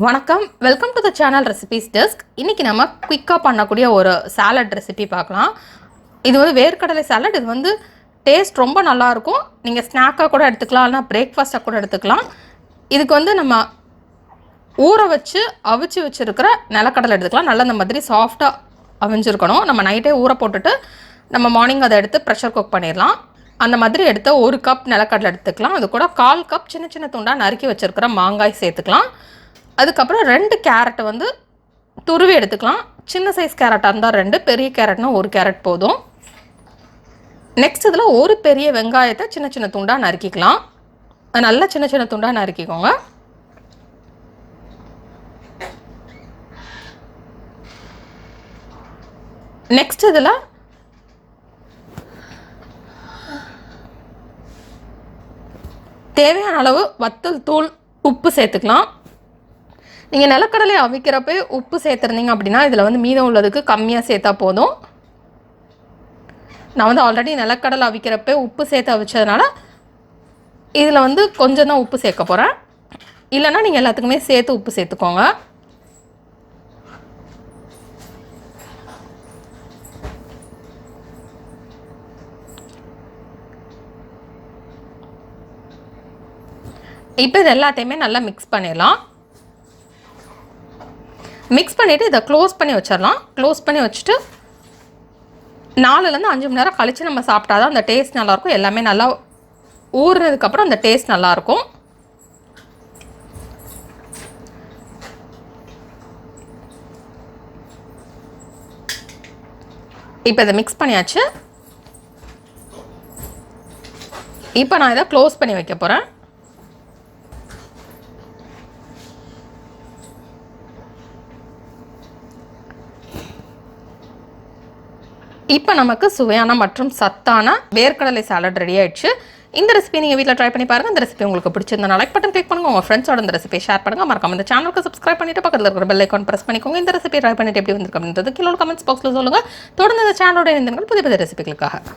வணக்கம், welcome to the channel recipes desk. இன்றைக்கி நம்ம குயிக்காக பண்ணக்கூடிய ஒரு சாலட் ரெசிபி பார்க்கலாம். இது வந்து வேர்க்கடலை சாலட். இது வந்து டேஸ்ட் ரொம்ப நல்லாயிருக்கும். நீங்கள் ஸ்நாக்காக கூட எடுத்துக்கலாம், இல்லைனா பிரேக்ஃபாஸ்ட்டாக கூட எடுத்துக்கலாம். இதுக்கு வந்து நம்ம ஊற வச்சு அவிச்சு வச்சுருக்கிற நிலக்கடலை எடுத்துக்கலாம். நல்லா இந்த மாதிரி சாஃப்டாக அவிஞ்சிருக்கணும். நம்ம நைட்டே ஊற போட்டுட்டு நம்ம மார்னிங் அதை எடுத்து ப்ரெஷர் குக் பண்ணிடலாம். அந்த மாதிரி எடுத்து 1 கப் நிலக்கடலை எடுத்துக்கலாம். அது கூட 1/4 கப் சின்ன சின்ன துண்டாக நறுக்கி வச்சுருக்கிற மாங்காய் சேர்த்துக்கலாம். அதுக்கப்புறம் 2 கேரட் வந்து துருவி எடுத்துக்கலாம். சின்ன சைஸ் கேரட்டாக இருந்தால் 2, பெரிய கேரட்னா 1 கேரட் போதும். நெக்ஸ்ட் இதில் ஒரு பெரிய வெங்காயத்தை சின்ன சின்ன துண்டாக நறுக்கிக்கலாம். நல்லா சின்ன சின்ன துண்டாக நறுக்கிக்கோங்க. நெக்ஸ்ட் இதில் தேவையான அளவு வத்தல் தூள், உப்பு சேர்த்துக்கலாம். நீங்கள் நிலக்கடலை அவிக்கிறப்ப உப்பு சேர்த்துருந்தீங்க அப்படின்னா இதில் வந்து மீதம் உள்ளதுக்கு கம்மியாக சேர்த்தா போதும். நான் வந்து ஆல்ரெடி நிலக்கடலை அவிக்கிறப்ப உப்பு சேர்த்து அவிச்சதுனால இதில் வந்து கொஞ்சம் தான் உப்பு சேர்க்க போகிறேன். இல்லைன்னா நீங்கள் எல்லாத்துக்குமே சேர்த்து உப்பு சேர்த்துக்கோங்க. இப்போ இது எல்லாத்தையுமே நல்லா மிக்ஸ் பண்ணிடலாம். மிக்ஸ் பண்ணிவிட்டு இதை க்ளோஸ் பண்ணி வச்சிடலாம். க்ளோஸ் பண்ணி வச்சுட்டு 4லேருந்து 5 மணி நேரம் கழித்து நம்ம சாப்பிட்டா தான் அந்த டேஸ்ட் நல்லாயிருக்கும். எல்லாமே நல்லா ஊறுனதுக்கப்புறம் அந்த டேஸ்ட் நல்லாயிருக்கும். இப்போ இதை மிக்ஸ் பண்ணியாச்சு. இப்போ நான் இதை க்ளோஸ் பண்ணி வைக்க போகிறேன். இப்போ நமக்கு சுவையான மற்றும் சத்தான வேர்க்கடலை சாலட் ரெடி ஆயிடுச்சு. இந்த ரெசிபி நீங்கள் வீட்டில் ட்ரை பண்ணி பாருங்கள். இந்த ரெசிபி உங்களுக்கு பிடிச்சிருந்தா லைக் பட்டன் கிளிக் பண்ணுங்கள். உங்கள் ஃப்ரெண்ட்ஸோட இந்த ரெசிபி ஷேர் பண்ணுங்கள். மறக்காம இந்த சேனலுக்கு சப்ஸ்கிரைப் பண்ணிட்டு பக்கத்தில் இருக்கிற பெல் ஐக்கான் பிரஸ் பண்ணிக்கோங்க. இந்த ரெசிபி ட்ரை பண்ணிட்டு எப்படி வந்திருக்கு அப்படின்றது கீழே கமெண்ட்ஸ் பாக்ஸில் சொல்லுங்கள். தொடர்ந்து இந்த சேனலோட இணைந்தீர்கள் புதிய புதிய ரெசிபிகளுக்காக.